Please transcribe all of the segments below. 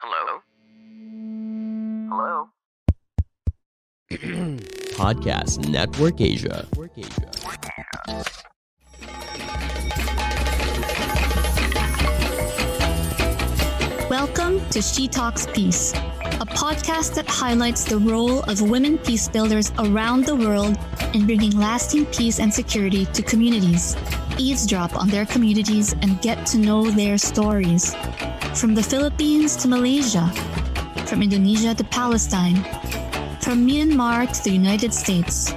Hello? Hello? Podcast Network Asia. Welcome to She Talks Peace, a podcast that highlights the role of women peacebuilders around the world in bringing lasting peace and security to communities. Eavesdrop on their communities and get to know their stories. From the Philippines to Malaysia, from Indonesia to Palestine, from Myanmar to the United States.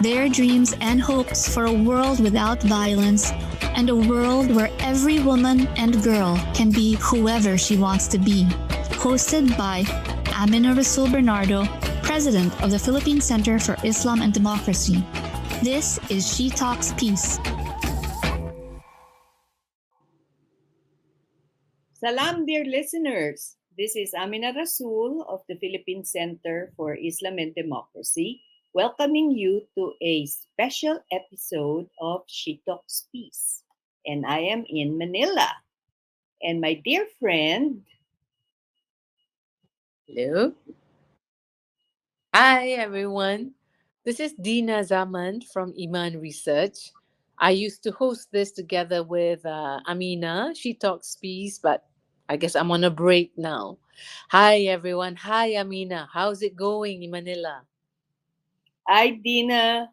Their dreams and hopes for a world without violence and a world where every woman and girl can be whoever she wants to be. Hosted by Amina Rasul Bernardo, President of the Philippine Center for Islam and Democracy. This is She Talks Peace. Salam, dear listeners. This is Amina Rasul of the Philippine Center for Islam and Democracy, welcoming you to a special episode of She Talks Peace. And I am in Manila. And my dear friend... Hello. Hi, everyone. This is Dina Zaman from Iman Research. I used to host this together with Amina. She Talks Peace, but I guess I'm on a break now. Hi, everyone. Hi, Amina. How's it going in Manila? Hi, Dina.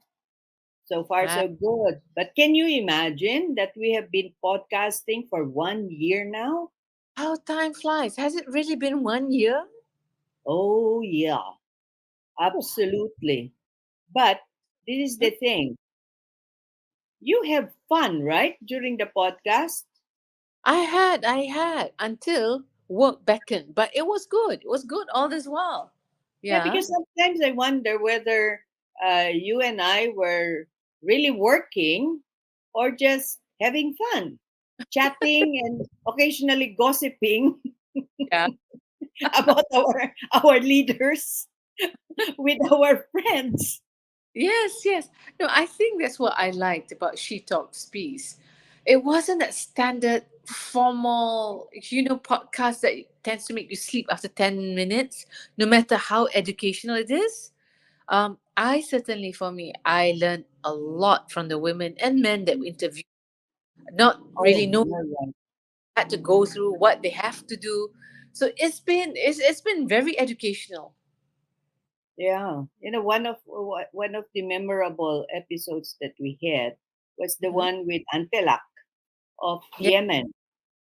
So far, Hi. so good. But can you imagine that we have been podcasting for 1 year now? How time flies. Has it really been 1 year? Oh, yeah. Absolutely. But this is the thing. You have fun, right, during the podcast? I had until work beckoned, but it was good. It was good all this while. Yeah, because sometimes I wonder whether you and I were really working or just having fun, chatting and occasionally gossiping Yeah. about our leaders with our friends. Yes. No, I think that's what I liked about She Talks Peace. It wasn't that standard formal, podcast that tends to make you sleep after 10 minutes, no matter how educational it is. I certainly, for me, I learned a lot from the women and men that we interviewed. Not really Oh, knowing you're right. had to go through what they have to do. So it's been very educational. Yeah, one of the memorable episodes that we had was the Mhm. one with Antelak of Ye- Yemen. And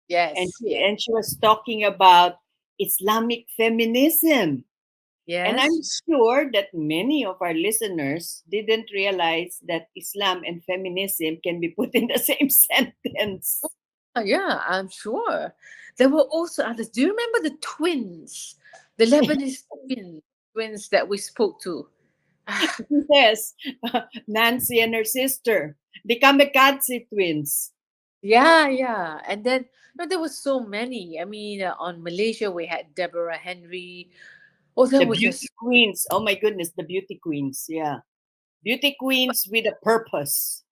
Yes, she, and she was talking about Islamic feminism. And I'm yes. sure that many of our listeners didn't realize that Islam and feminism can be put in the same sentence. Yeah, I'm sure. There were also others. Do you remember the twins? The Lebanese twins that we spoke to? Ah, Yes, Nancy and her sister, the Kamikaze twins. yeah. And then there were so many. I mean, on Malaysia, we had Deborah Henry. Oh, there The was beauty just, queens. Oh my goodness, the beauty queens. Yeah. Beauty queens with a purpose.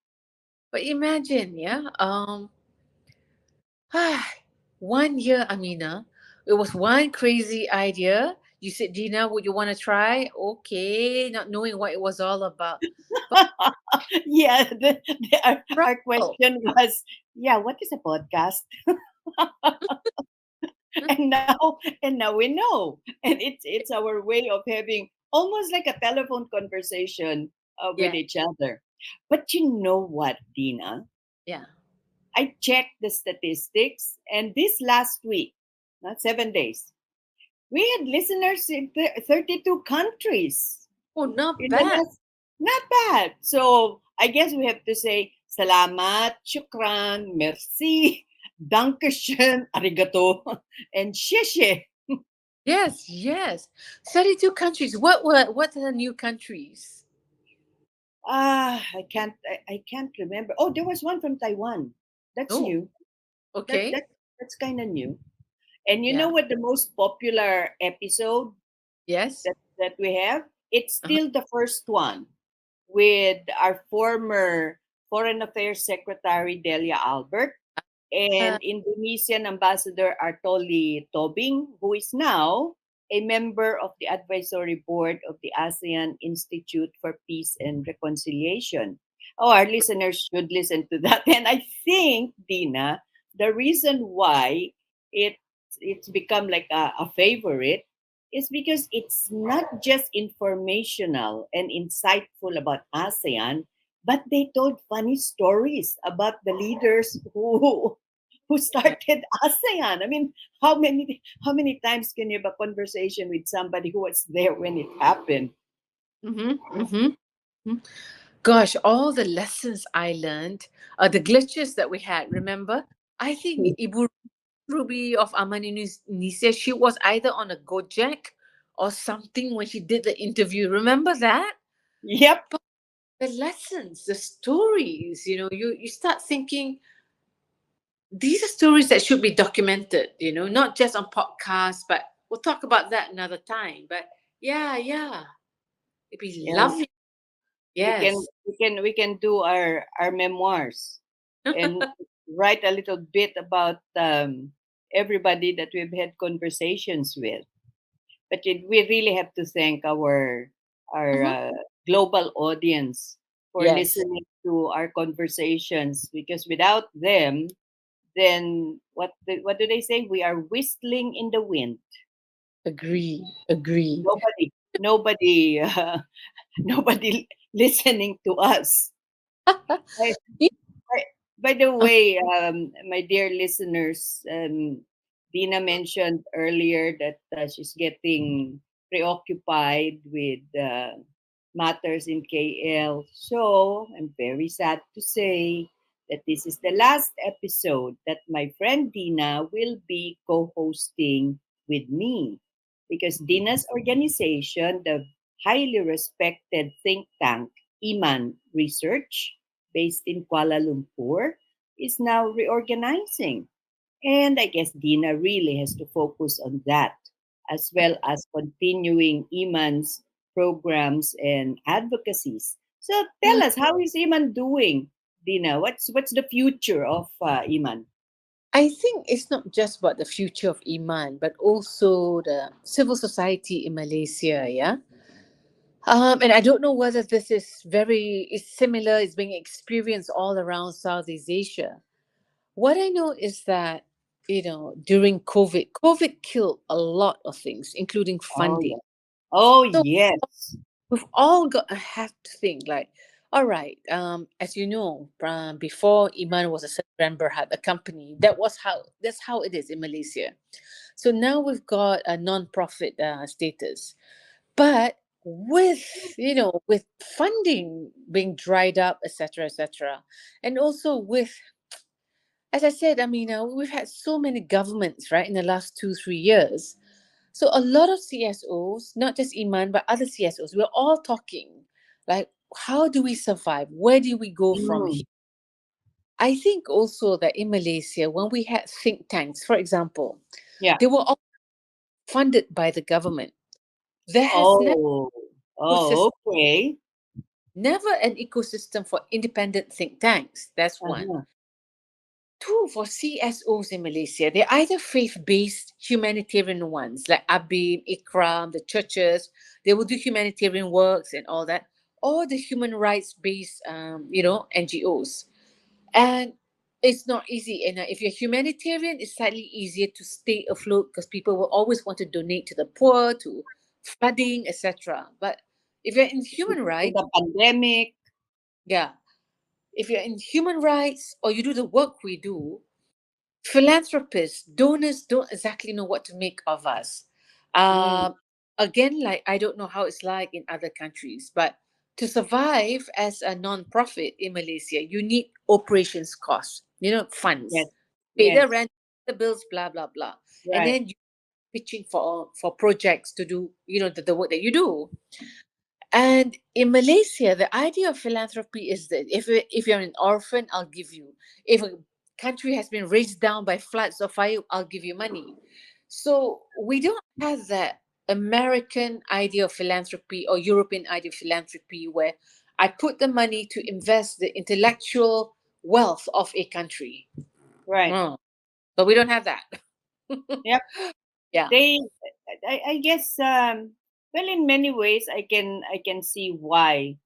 but imagine, yeah. 1 year, Amina. It was one crazy idea. You said, Gina, would you want to try? Okay, not knowing what it was all about. Yeah, our Right. question was, yeah, what is a podcast? and now we know, and it's our way of having almost like a telephone conversation with Yeah, each other. But you know what, Dina? yeah. I checked the statistics, and this last week, not 7 days, we had listeners in 32 countries. Oh, not In the bad. last, not bad. So I guess we have to say salamat, shukran, merci, dankeschön, arigato, and sheshe. Yes. 32 countries. What are the new countries? I can't remember. Oh, there was one from Taiwan. That's Oh, new. That okay. that that's kind of new. And you know Yeah. what the most popular episode Yes. that we have? It's Uh-huh. still the first one with our former Foreign Affairs Secretary Delia Albert. and Indonesian Ambassador Artoli Tobing, who is now a member of the advisory board of the ASEAN Institute for Peace and Reconciliation. Oh, our listeners should listen to that. And I think, Dina, the reason why it it's become like a favorite is because it's not just informational and insightful about ASEAN, but they told funny stories about the leaders who started ASEAN. I mean, how many times can you have a conversation with somebody who was there when it happened? Mm-hmm, mm-hmm. Gosh, all the lessons I learned, the glitches that we had. Remember, I think Ibu Ruby of Aman Indonesia, she was either on a Gojek or something when she did the interview. Remember that? Yep. But the lessons, the stories, you start thinking these are stories that should be documented, not just on podcasts, but we'll talk about that another time. But yeah, it'd be Yeah. lovely. We can Yes. we can do our memoirs and write a little bit about everybody that we've had conversations with. But we really have to thank our Mhm. global audience for Yes, listening to our conversations, because without them, then what do they say? We are whistling in the wind. agree. Nobody nobody listening to us. By, by the way, my dear listeners, Dina mentioned earlier that she's getting preoccupied with matters in KL. So I'm very sad to say that this is the last episode that my friend Dina will be co-hosting with me, because Dina's organization, the highly respected think tank Iman Research, based in Kuala Lumpur, is now reorganizing. And I guess Dina really has to focus on that, as well as continuing Iman's programs and advocacies. So tell us, how is Iman doing, Dina? What's the future of Iman? I think it's not just about the future of Iman, but also the civil society in Malaysia, yeah? And I don't know whether this is similar, is being experienced all around Southeast Asia. What I know is that, during COVID killed a lot of things, including Oh funding. yeah. Oh So yes. we've all got to have to think like, all right, as you know, before Iman was a member had a company. That's how it is in Malaysia. So now we've got a non-profit status, but with funding being dried up, etc., and also with, as I said, I mean, we've had so many governments, right, in the last 2 3 years. So a lot of CSOs, not just Iman, but other CSOs, we're all talking like, how do we survive? Where do we go from Mm, here? I think also that in Malaysia, when we had think tanks, for example, yeah. they were all funded by the government. There has Oh. Oh, okay. never an ecosystem for independent think tanks. That's one. Uh-huh. Two, for CSOs in Malaysia, they're either faith-based humanitarian ones like Abim, Ikram, the churches. They will do humanitarian works and all that, or the human rights-based, NGOs. And it's not easy. And if you're humanitarian, it's slightly easier to stay afloat because people will always want to donate to the poor, to flooding, etc. But if you're in human In rights, the pandemic. yeah, if you're in human rights or you do the work we do, philanthropists, donors don't exactly know what to make of us. Mm, Um, Again, like I don't know how it's like in other countries, but to survive as a non-profit in Malaysia, you need operations costs, yes. funds, pay the Yes. rent, the bills, blah blah blah, and Right. then you pitching for projects to do, the work that you do. And in Malaysia, the idea of philanthropy is that if you're an orphan, I'll give you. If a country has been razed down by floods or fire, I'll give you money. So we don't have that American idea of philanthropy or European idea of philanthropy where I put the money to invest the intellectual wealth of a country. Right. Oh, but we don't have that. Yep. Yeah. They, I guess, well, in many ways, I can see why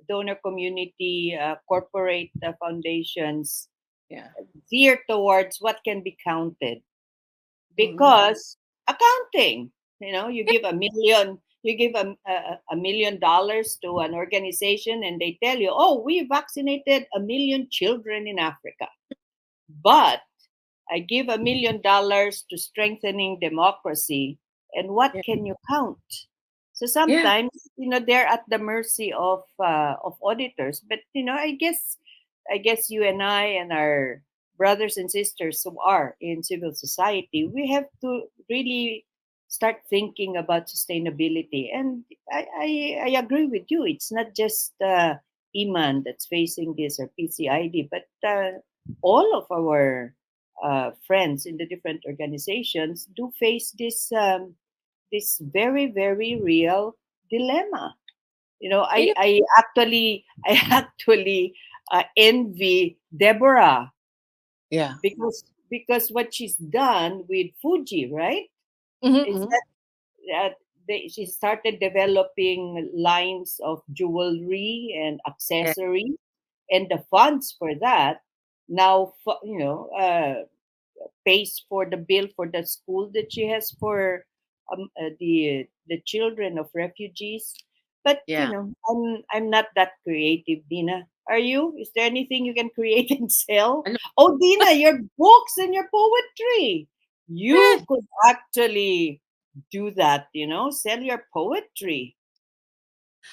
donor community, corporate foundations Yeah. veer towards what can be counted, Mhm. because accounting, you give $1 million to an organization, and they tell you, oh, we vaccinated 1 million children in Africa, but I give $1 million to strengthening democracy. And what Yeah. can you count? So Yeah. sometimes, they're at the mercy of auditors. But I guess you and I and our brothers and sisters who are in civil society, we have to really start thinking about sustainability. And I agree with you. It's not just Iman that's facing this, or PCID, but all of our friends in the different organizations do face this very, very real dilemma. You know, I actually envy Deborah, yeah. because what she's done with Fuji, right? Is Mm-hmm. that she started developing lines of jewelry and Yeah. accessories, and the funds for that now, pays for the bill for the school that she has for the children of refugees. But Yeah. I'm not that creative, Dina. Are you? Is there anything you can create and sell? I know. Oh, Dina, your books and your poetry. Eh, You could actually do that. Sell your poetry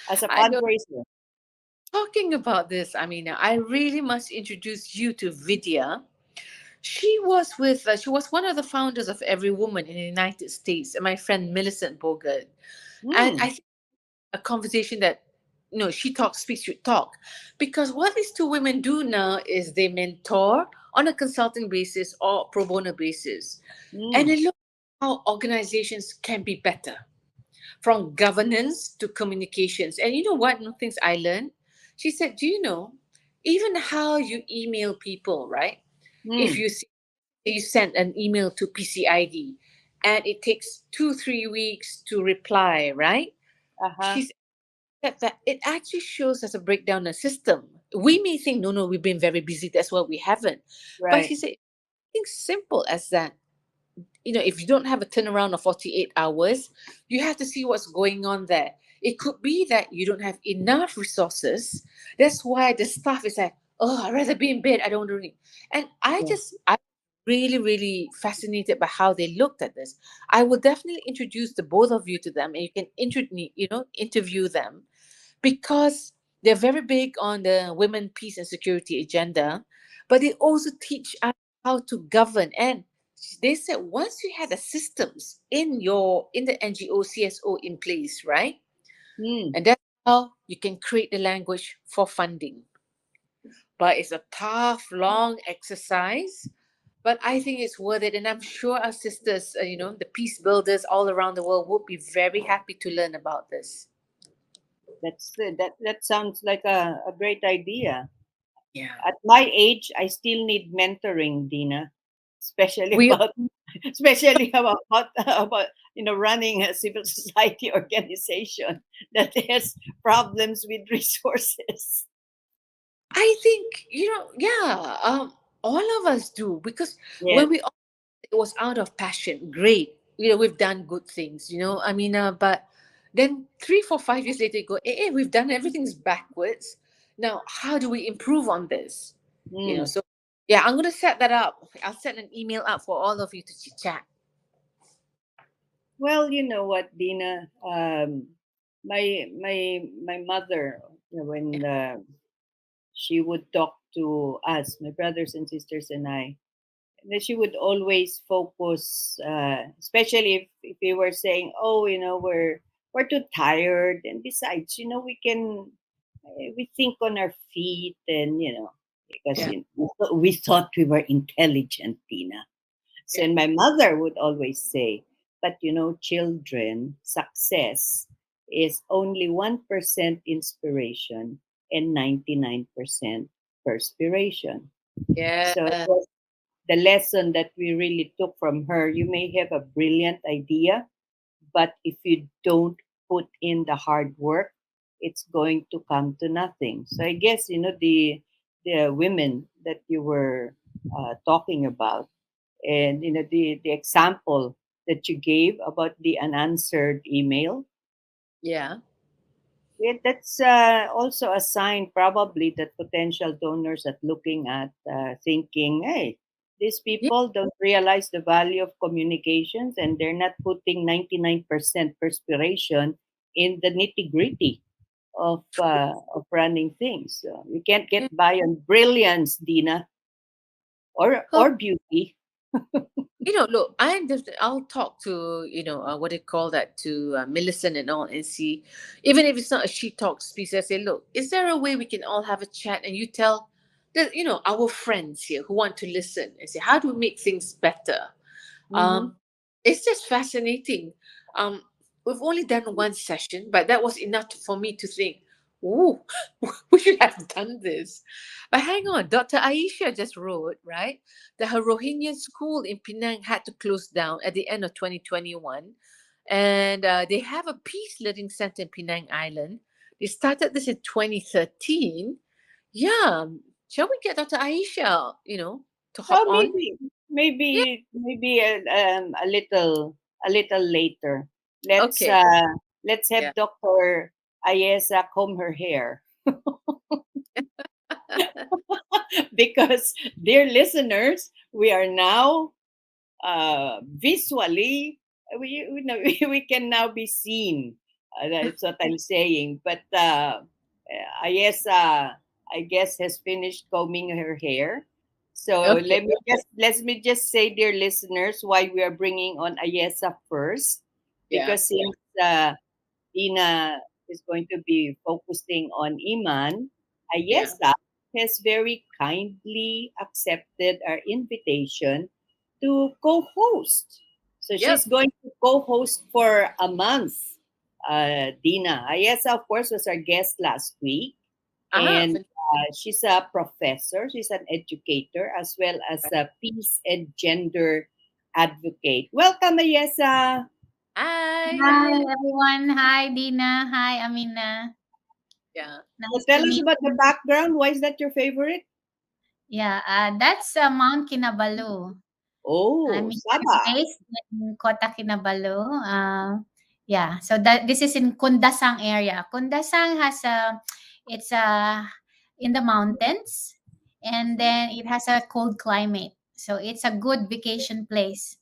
as a I know. fundraiser. Talking about this, I mean, I really must introduce you to Vidya. She was one of the founders of Every Woman in the United States, and my friend Millicent Bogart. And Hmm. I think a conversation that, she talks speaks, you talk, because what these two women do now is they mentor on a consulting basis or pro bono basis, and Hmm. they look at how organizations can be better, from governance to communications. And you know what? No things I learned. She said, "Do you know, even how you email people, right? If Hmm. you send an email to PCID, and it takes 2 3 weeks to reply, right?" Uh-huh. She said that it actually shows as a breakdown in the system. We may think, no, we've been very busy, that's why we haven't. But Right. she said, something simple as that, if you don't have a turnaround of 48 hours, you have to see what's going on there. It could be that you don't have enough resources. That's why the staff is like, oh, I'd rather be in bed. I don't want to read. And Yeah. I'm really, really fascinated by how they looked at this. I will definitely introduce the both of you to them, and you can interview them, because they're very big on the women, peace, and security agenda, but they also teach us how to govern. And they said once you have the systems in the NGO CSO in place, right? Hmm. And that's how you can create the language for funding. But it's a tough, long exercise. But I think it's worth it, and I'm sure our sisters, the peace builders all around the world, would be very happy to learn about this. That sounds like a great idea. Yeah. At my age, I still need mentoring, Dina, especially We about especially about running a civil society organization that has problems with resources. I think, yeah, all of us do, because Yes. when it was out of passion, great. We've done good things, I mean, but then 3 4 5 years later, you go, we've done everything's backwards. Now, how do we improve on this? Hmm. So yeah, I'm going to set that up. I'll set an email up for all of you to chit chat. Well, you know what, Dina? My mother, when she would talk to us, my brothers and sisters and I, and then she would always focus, especially if we were saying, "Oh, we're too tired," and besides, we think on our feet, and because Yeah, we thought we were intelligent, Tina. So, yeah. and my mother would always say, "But children, success is only 1% inspiration and 99% perspiration." Yeah. So it was the lesson that we really took from her. You may have a brilliant idea, but if you don't put in the hard work, it's going to come to nothing. So I guess the women that you were talking about, and the example that you gave about the unanswered email. Yeah. Yeah, that's also a sign, probably, that potential donors are looking at, thinking, hey, these Yeah. people don't realize the value of communications, and they're not putting 99% perspiration in the nitty gritty of running things. So you can't get Yeah. by on brilliance, Dina, or beauty. Look, I'll talk to, what do you call that, to Millicent and all, and see, even if it's not a She Talks piece, I say, look, is there a way we can all have a chat and you tell our friends here who want to listen and say, how do we make things better? Mm-hmm. Um, it's just fascinating. Um, we've only done one session, but that was enough for me to think, oh, we should have done this. But hang on, Dr. Aisha just wrote, right, that her Rohingya school in Penang had to close down at the end of 2021. And they have a peace learning center in Penang Island. They started this in 2013. Yeah. Shall we get Dr. Aisha, to hop Oh, on? maybe, Yeah. maybe a little later. Let's Okay. uh, let's Yeah. have Dr. Ayesah comb her hair because, dear listeners, we are now visually, we can now be seen. That's what I'm saying. But Ayesah, I guess, has finished combing her hair. So Okay. let me just say, dear listeners, why we are bringing on Ayesah first, Yeah. because since Dina is going to be focusing on Iman, Yeah. Ayesah has very kindly accepted our invitation to co-host. So Yep. she's going to co-host for a month. Dina Ayesah, of course, was our guest last week, Ah, and she's a professor. She's an educator as well as a peace and gender advocate. Welcome, Ayesah. hi. Hi everyone. Hi Dina. Hi Amina. Yeah. So Nice to tell us meet about the you. background. Why is that your favorite? Yeah, that's Mount Kinabalu. Oh, I'm Sabah. based in Kota Kinabalu. Yeah, so that this is in Kundasang area. Kundasang has it's in the mountains, and then it has a cold climate. So it's a good vacation place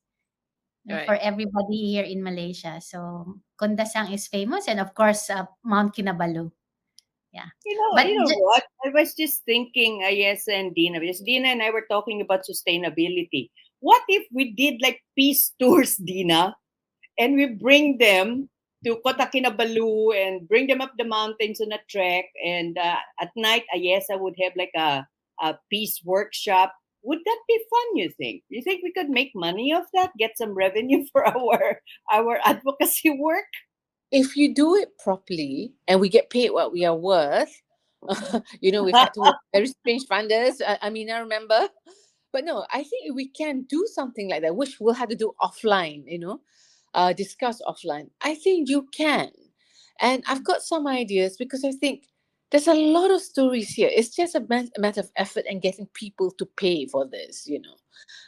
for Right. everybody here in Malaysia. So Kundasang is famous, and of course Mount Kinabalu. Yeah, but You know what? I was just thinking, yes, and Dina, because Dina and I were talking about sustainability. What if we did like peace tours, Dina, and we bring them to Kota Kinabalu and bring them up the mountains on a trek, and at night, yes, I would have like a peace workshop. Would that be fun? You think we could make money off that? Get some revenue for our advocacy work? If you do it properly and we get paid what we are worth, we've had to work very strange funders. I remember. But no, I think we can do something like that, which we'll have to do offline, discuss offline. I think you can. And I've got some ideas because I think there's a lot of stories here. It's just a matter of effort and getting people to pay for this.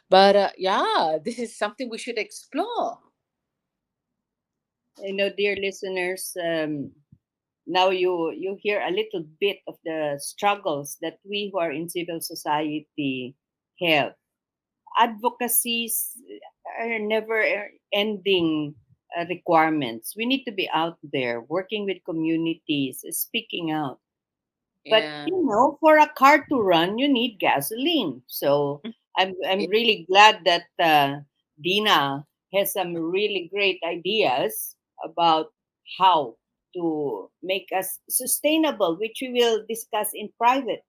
But yeah, this is something we should explore. Dear listeners, now you hear a little bit of the struggles that we who are in civil society have. Advocacies are never ending requirements. We need to be out there working with communities, speaking out. But Yeah. for a car to run, you need gasoline. So I'm Yeah. really glad that Dina has some really great ideas about how to make us sustainable, which we will discuss in private.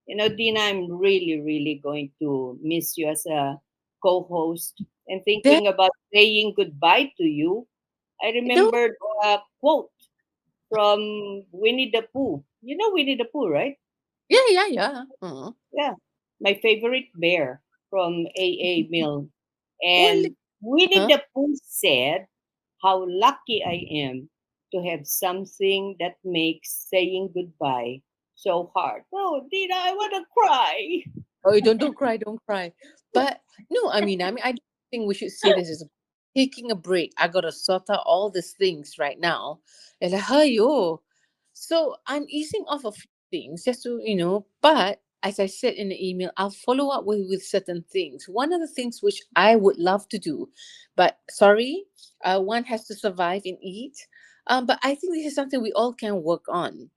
Dina, I'm really, really going to miss you as a co-host, and There, thinking about saying goodbye to you. I no, remembered a quote from Winnie the Pooh. You know Winnie the Pooh, right? yeah, yeah, yeah. Yeah. my favorite bear from AA Mill. Well, And Winnie huh? the Pooh said, "How lucky I am to have something that makes saying goodbye so hard." Oh, Dina, I want to cry. Oh, you don't cry, don't cry. But no, I don't think we should say this as taking a break. I gotta sort out all these things right now. And like, hey, yo. So I'm easing off a few things just to, but as I said in the email, I'll follow up with certain things. One of the things which I would love to do, but sorry, one has to survive and eat. But I think this is something we all can work on.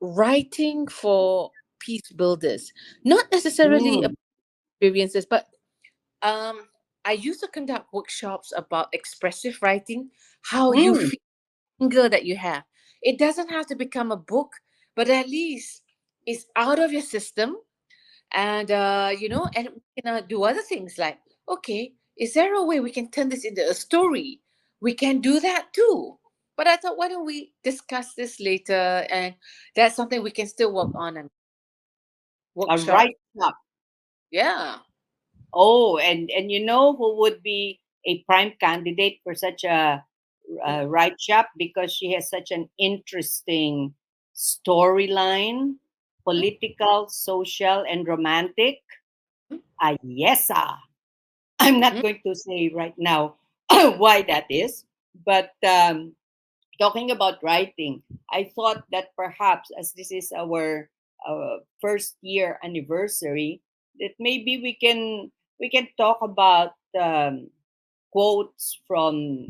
Writing for peace builders, not necessarily Mm. experiences, but um, I used to conduct workshops about expressive writing, how you Mm. feel anger that you have. It doesn't have to become a book, but at least it's out of your system, and and we can do other things like, okay, is there a way we can turn this into a story? We can do that too. But I thought, why don't we discuss this later? And that's something we can still work on and A workshop. right up. Yeah. Oh, and you know who would be a prime candidate for such a right shop, because she has such an interesting storyline, political, social, and romantic. Ayesah. I'm not Mhm. going to say right now why that is, but talking about writing, I thought that perhaps as this is our first year anniversary, that maybe we can talk about quotes from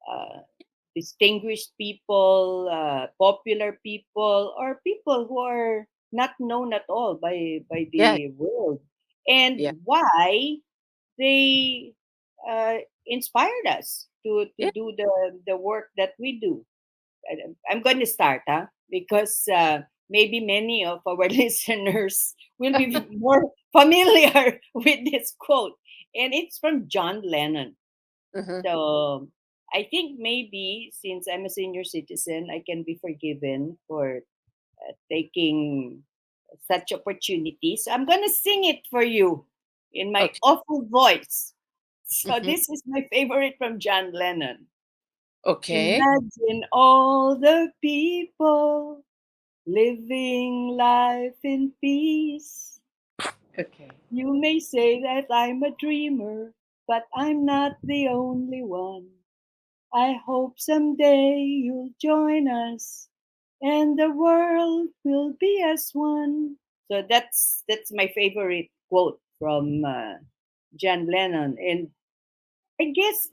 uh, distinguished people, popular people, or people who are not known at all by Yeah. the world, and Yeah. why they uh, inspired us to Yeah. do the work that we do. I'm going to start, huh? Because maybe many of our listeners will be more familiar with this quote, and it's from John Lennon. Uh-huh. So I think maybe since I'm a senior citizen, I can be forgiven for taking such opportunities. So I'm going to sing it for you in my Okay. awful voice. So Mhm. this is my favorite from John Lennon. Okay. Imagine all the people living life in peace. Okay. You may say that I'm a dreamer, but I'm not the only one. I hope someday you'll join us and the world will be as one. So that's my favorite quote from John Lennon, and I guess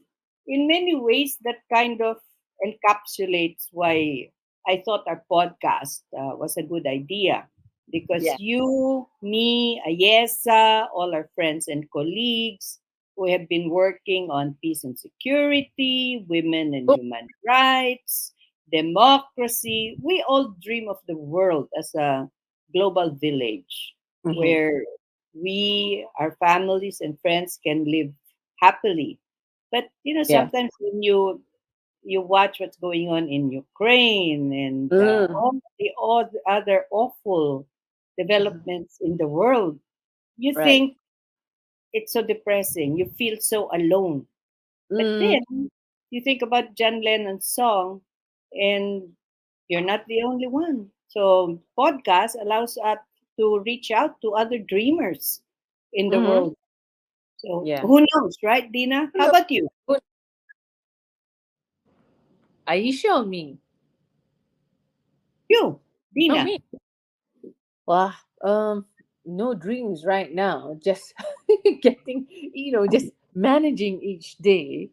in many ways that kind of encapsulates why I thought our podcast was a good idea, because Yeah. you, me, Ayesa, all our friends and colleagues who have been working on peace and security, women and Oh, human rights, democracy, we all dream of the world as a global village mhm. where we, our families and friends can live happily. But Yeah. sometimes when you watch what's going on in Ukraine and Mm. all the other awful Mhm. developments in the world, you Right. think it's so depressing. You feel so alone. But Mm. then you think about John Lennon's song, and you're not the only one. So podcast allows us to reach out to other dreamers in the Mhm. world. So Yeah. who knows, right, Dina? How Look, about you? what- Aisha or me? You, Oh, Dina. me. Well, no dreams right now. Just getting, just managing each day.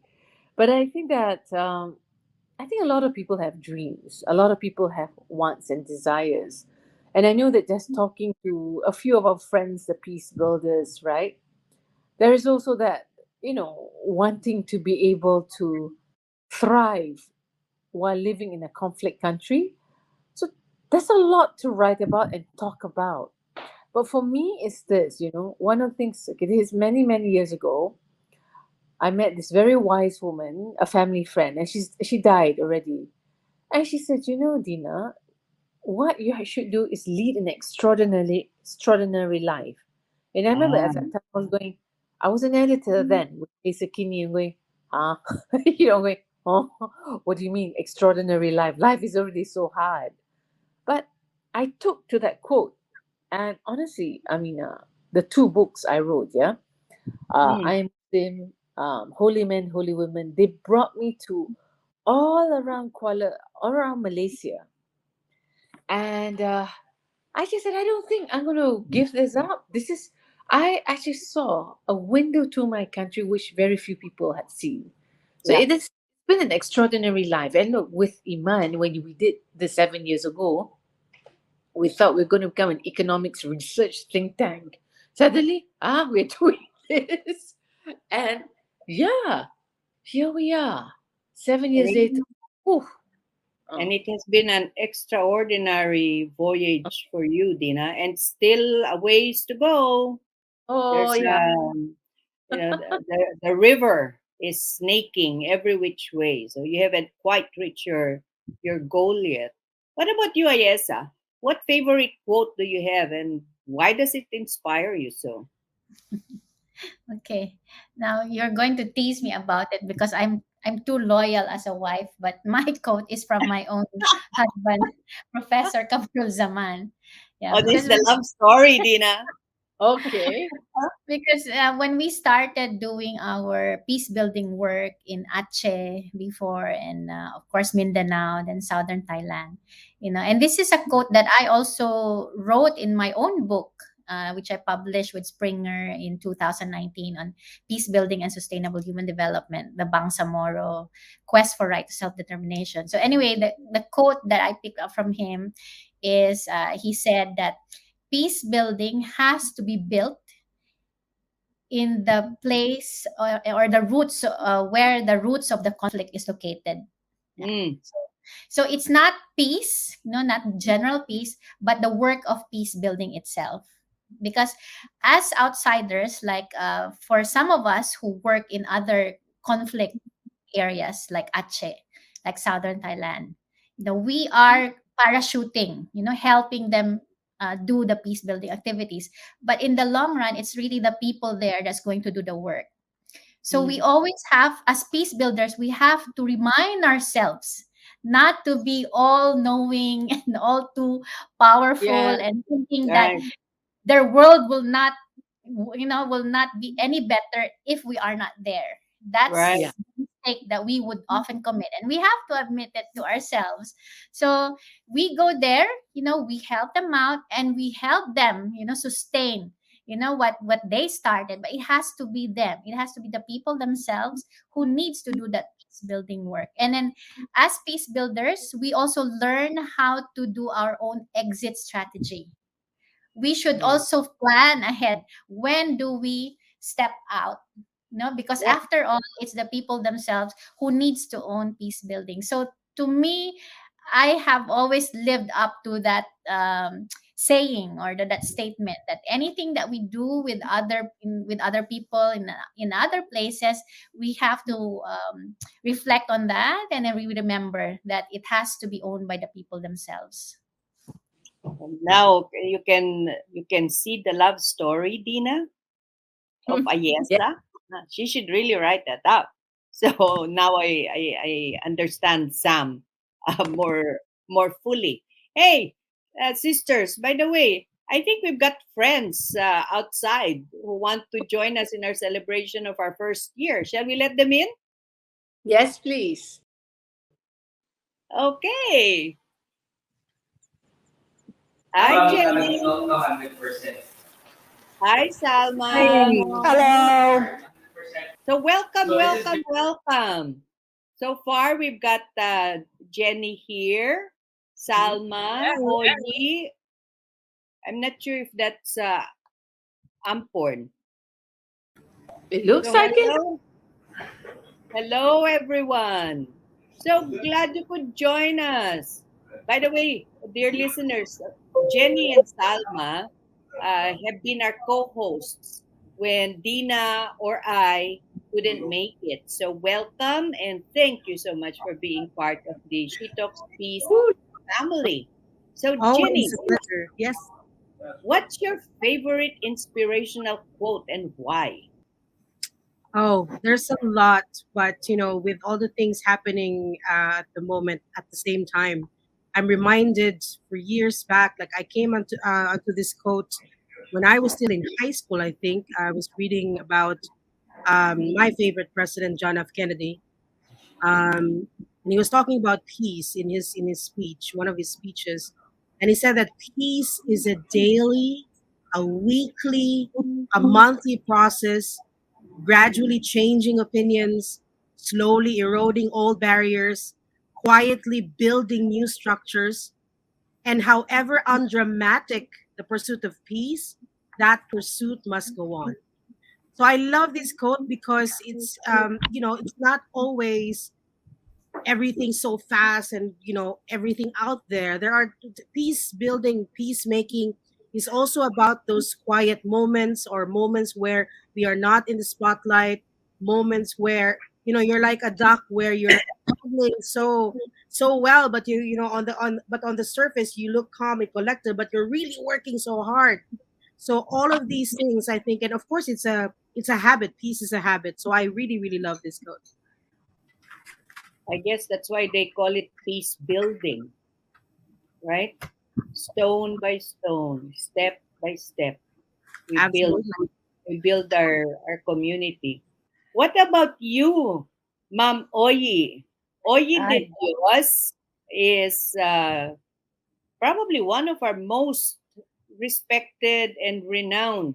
But I think that I think a lot of people have dreams. A lot of people have wants and desires. And I know that just talking to a few of our friends, the peace builders, right? There is also that, wanting to be able to thrive while living in a conflict country. So there's a lot to write about and talk about. But for me, it's this, one of the things, okay, this is many, many years ago. I met this very wise woman, a family friend, and she died already. And she said, Dina, what you should do is lead an extraordinary life. And I remember Ah, at that time I was an editor then with Ayesah and going, huh? You know, going, oh, what do you mean extraordinary life? Life is already so hard. But I took to that quote, and honestly, I mean, the two books I wrote, yeah, mm, I Am Muslim, Holy Men, Holy Women, they brought me to all around Malaysia. And I just said, I don't think I'm going to give this up. I actually saw a window to my country which very few people had seen. So yeah. it has been an extraordinary life. And look, with Iman, when we did this 7 years ago, we thought we are going to become an economics research think tank. Suddenly, we're doing this. And yeah, here we are. 7 years later. Whew, And oh, it has been an extraordinary voyage for you, Dina, and still a ways to go. oh There's, yeah. the river is snaking every which way, so you haven't quite reached your goal yet. What about you, Ayesah? What favorite quote do you have, and why does it inspire you so? Okay. Now you're going to tease me about it because I'm too loyal as a wife, but my quote is from my own husband, Professor Kamrul Zaman. Yeah, Oh, this is the love story, Dina. Okay. when we started doing our peace building work in Aceh before, and of course Mindanao, then southern Thailand, and this is a quote that I also wrote in my own book, which I published with Springer in 2019 on peace building and sustainable human development, the Bangsamoro quest for right to self-determination. So anyway, the quote that I picked up from him is, he said that peace building has to be built in the place, or the roots, where the roots of the conflict is located. Yeah. Mm, So it's not peace, not general peace, but the work of peace building itself. Because as outsiders, like, for some of us who work in other conflict areas like Aceh, like southern Thailand, we are parachuting, helping them do the peace building activities. But in the long run, it's really the people there that's going to do the work. So we mm, always have, as peace builders, we have to remind ourselves not to be all knowing and all too powerful, Yeah. and thinking that right, their world will not be any better if we are not there. right. Yeah. That's the mistake that we would often commit, and we have to admit it to ourselves. So we go there, we help them out, and we help them, sustain, what they started. But it has to be them, it has to be the people themselves who needs to do that peace building work. And then, as peace builders, we also learn how to do our own exit strategy. We should Mm. also plan ahead. When do we step out? Because Yeah. after all, it's the people themselves who needs to own peace building. So to me, I have always lived up to that, saying, or that statement, that anything that we do with other people in other places, we have to, reflect on that, and then we remember that it has to be owned by the people themselves. And now you can see the love story, Dina, of Yeah. Ayesah. She should really write that up. So now I understand Sam more fully. Hey, sisters, by the way, I think we've got friends outside who want to join us in our celebration of our first year. Shall we let them in? Yes, please. Okay. Hi, Jenny. Hi, Salma. Hello. So welcome, welcome, welcome. So far, we've got Jenny here, Salma, Oyi. I'm not sure if that's Amporn. It looks So like it. hello everyone. So glad you could join us. By the way, dear listeners, Jenny and Salma have been our co-hosts when Dina or I couldn't make it. So welcome and thank you so much for being part of the She Talks Peace family. So, Jenny, Always a pleasure. Yes. what's your favorite inspirational quote and why? Oh, there's a lot, but with all the things happening at the moment at the same time, I'm reminded for years back. Like I came onto this quote when I was still in high school. I think I was reading about my favorite president, John F. Kennedy, and he was talking about peace in his speech, one of his speeches, and he said that peace is a daily, a weekly, a monthly process, gradually changing opinions, slowly eroding old barriers, quietly building new structures, and however undramatic the pursuit of peace, that pursuit must go on. So I love this quote because it's not always everything so fast and everything out there. There are peace building, peacemaking is also about those quiet moments, or moments where we are not in the spotlight, moments where you're like a duck where you're doing so well, but on the surface you look calm and collected, but you're really working so hard. So all of these things, I think, and of course it's a habit. Peace is a habit. So I really really love this quote. I guess that's why they call it peace building, right? Stone by stone, step by step, we build Absolutely. we build our community. What about you, Ma'am Oyi? Oyi I, de Dios is probably one of our most respected and renowned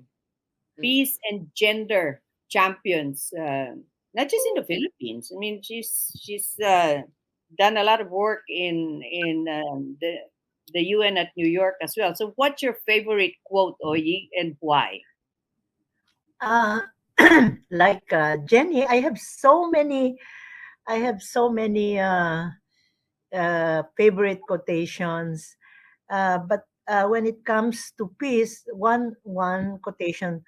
Mm. peace and gender champions, not just in the Philippines. I mean, she's done a lot of work in the UN at New York as well. So, what's your favorite quote, Oyi, and why? uh, like Jenny, I have so many favorite quotations. But when it comes to peace, one quotation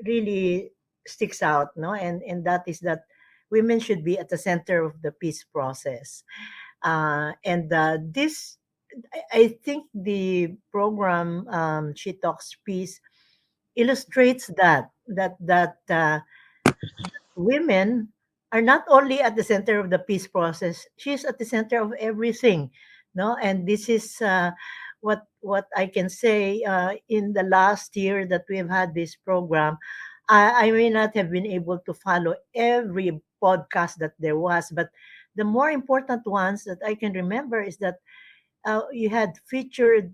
really sticks out, no, and that is that women should be at the center of the peace process. And this, I think, the program She Talks Peace illustrates that women are not only at the center of the peace process, she's at the center of everything, no. And this is what I can say. In the last year that we've had this program, I may not have been able to follow every podcast that there was, but the more important ones that I can remember is that you had featured,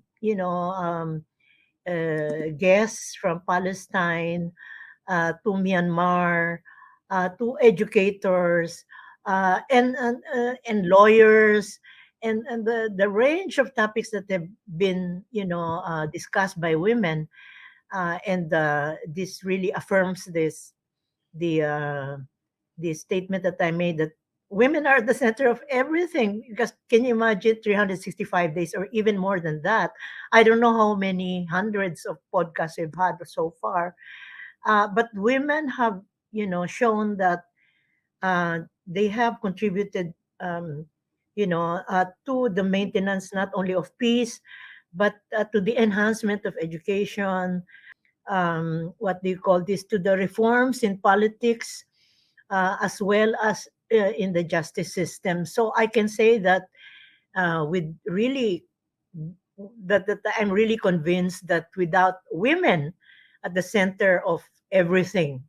guests from Palestine, to Myanmar, to educators, and lawyers, and the range of topics that have been, discussed by women. And this really affirms the uh, the statement that I made, that women are at the center of everything. Because can you imagine 365 days or even more than that? I don't know how many hundreds of podcasts we've had so far, but women have, shown that they have contributed, to the maintenance not only of peace, but to the enhancement of education. What do you call this? To the reforms in politics, as well as in the justice system. So I can say that with really that I'm really convinced that without women at the center of everything,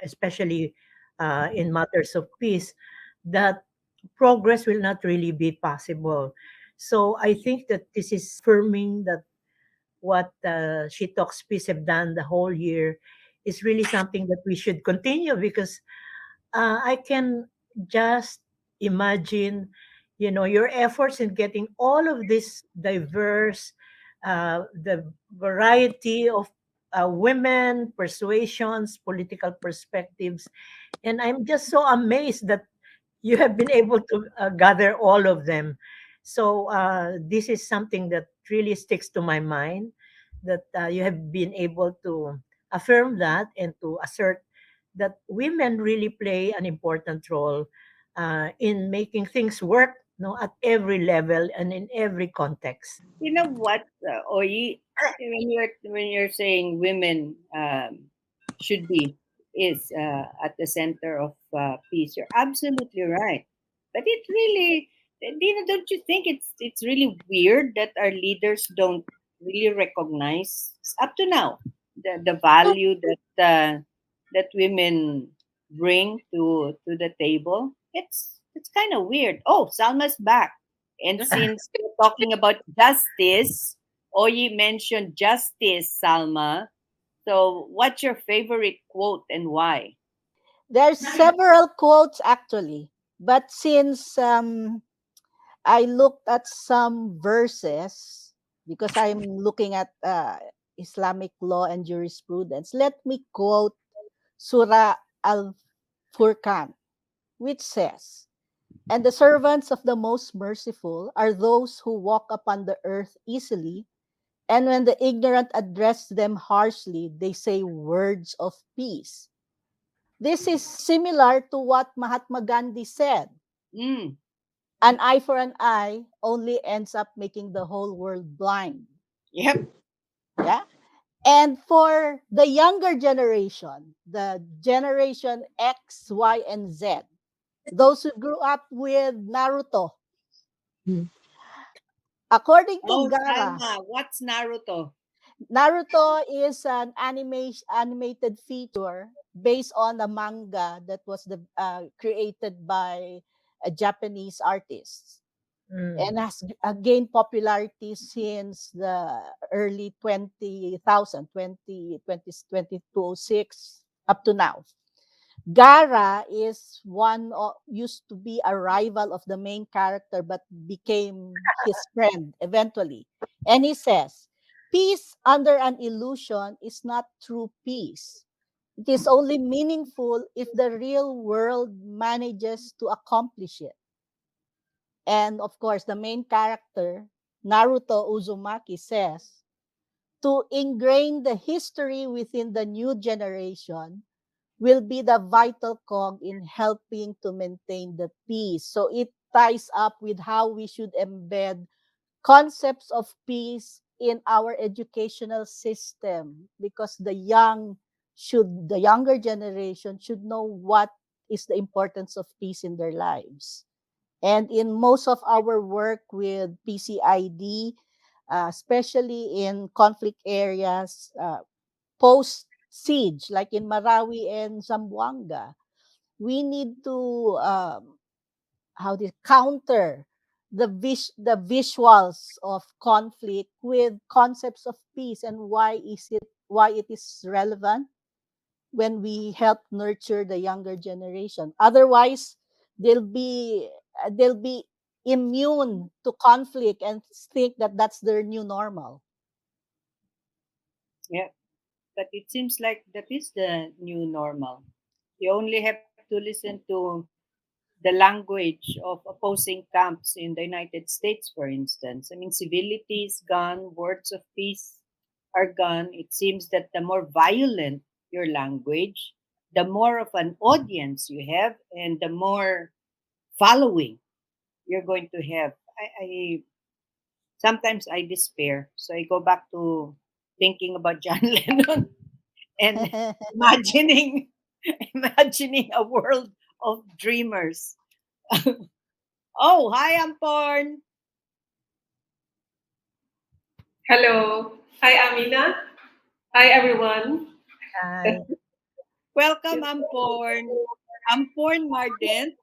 especially in matters of peace, that progress will not really be possible. So I think that this is affirming that what She Talks Peace have done the whole year is really something that we should continue, because I can just imagine, your efforts in getting all of this diverse, the variety of women, persuasions, political perspectives. And I'm just so amazed that you have been able to gather all of them. So this is something that really sticks to my mind, that you have been able to affirm that and to assert that women really play an important role in making things work, no, at every level and in every context. You know what, Oyi, when you're saying women should be is at the center of peace, you're absolutely right. But it really, Dina, don't you think it's really weird that our leaders don't really recognize up to now the value that women bring to the table? It's kind of weird. Oh, Salma's back. And since we're talking about justice, Oyi mentioned justice, Salma. So, what's your favorite quote and why? There's several quotes actually, but since I looked at some verses because I'm looking at Islamic law and jurisprudence. Let me quote Surah Al Furqan, which says, "And the servants of the most merciful are those who walk upon the earth easily, and when the ignorant address them harshly, they say words of peace." This is similar to what Mahatma Gandhi said. Mm, An eye for an eye only ends up making the whole world blind. yep. Yeah. And for the younger generation, the generation X, Y, and Z, those who grew up with Naruto, according to Oh, Gara, Salma, what's Naruto? Naruto is an animated feature based on a manga that was created by a Japanese artist Mm. and has gained popularity since the early 20,000, 2206 up to now. Gara is used to be a rival of the main character but became his friend eventually. And he says, "Peace under an illusion is not true peace. It is only meaningful if the real world manages to accomplish it." And of course, the main character, Naruto Uzumaki, says, "To ingrain the history within the new generation will be the vital cog in helping to maintain the peace." So it ties up with how we should embed concepts of peace in our educational system because the younger generation should know what is the importance of peace in their lives. And in most of our work with PCID, especially in conflict areas, post siege, like in Marawi and Zamboanga, we need to how do you counter the visuals of conflict with concepts of peace and why it is relevant when we help nurture the younger generation. Otherwise, they'll be they'll be immune to conflict and think that that's their new normal. Yeah, but it seems like that is the new normal. You only have to listen to the language of opposing camps in the United States, for instance. I mean, civility is gone, words of peace are gone. It seems that the more violent your language, the more of an audience you have, and the more following you're going to have. I sometimes I despair, so I go back to thinking about John Lennon and imagining imagining a world of dreamers. Oh, hi, Amporn. Hello. Hi, Amina. Hi, everyone. Hi. Welcome, Amporn. Amporn Marddent,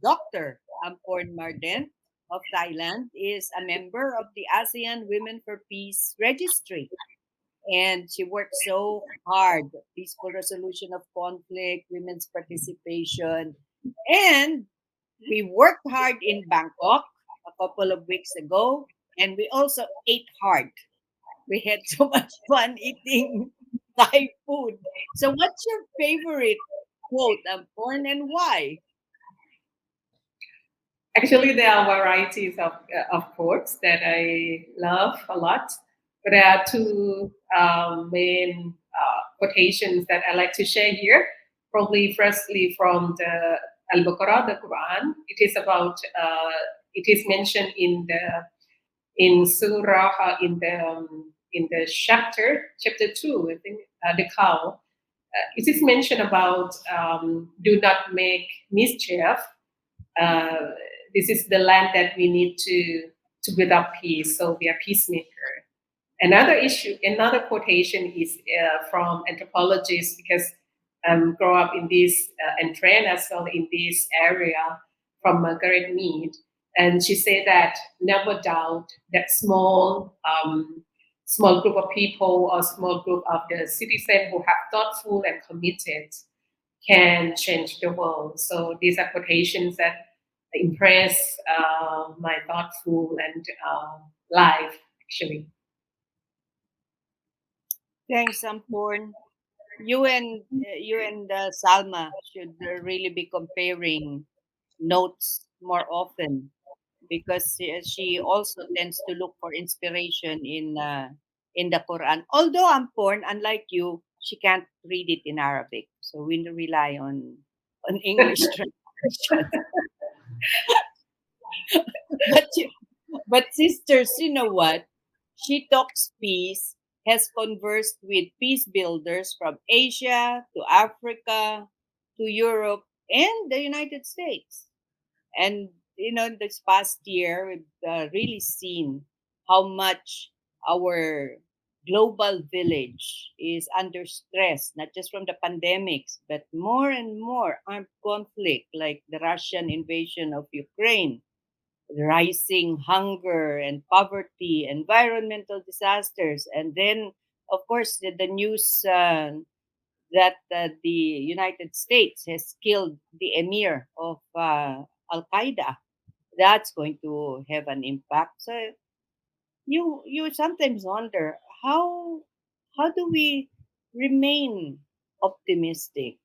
Dr. Amporn Marddent of Thailand, is a member of the ASEAN Women for Peace Registry. And she worked so hard, peaceful resolution of conflict, women's participation. And we worked hard in Bangkok a couple of weeks ago, and we also ate hard. We had so much fun eating Thai food. So, what's your favorite quote, Porn, and why? Actually, there are varieties of quotes that I love a lot. But there are two main quotations that I like to share here. Probably, firstly, from the Al-Baqarah, the Quran. It is about. It is mentioned in Surah in the chapter 2. I think the cow. It is mentioned about do not make mischief. Uh, this is the land that we need to build up peace. So we are peacemaker. Another quotation is from anthropologists because grow up in this and train as well in this area from Margaret Mead, and she said that never doubt that small group of people or small group of the citizens who have thoughtful and committed can change the world. So these are quotations that impress my thoughtful and life actually. Thanks, Amporn. You and Salma should really be comparing notes more often because she also tends to look for inspiration in the Quran. Although Amporn, unlike you, she can't read it in Arabic, so we rely on English translation. but you, but sisters, you know what? She Talks Peace has conversed with peace builders from Asia to Africa to Europe and the United States. And this past year, we've really seen how much our global village is under stress, not just from the pandemics, but more and more armed conflict like the Russian invasion of Ukraine, rising hunger and poverty, environmental disasters, and then, of course, the news that the United States has killed the emir of Al Qaeda. That's going to have an impact. So you sometimes wonder how do we remain optimistic?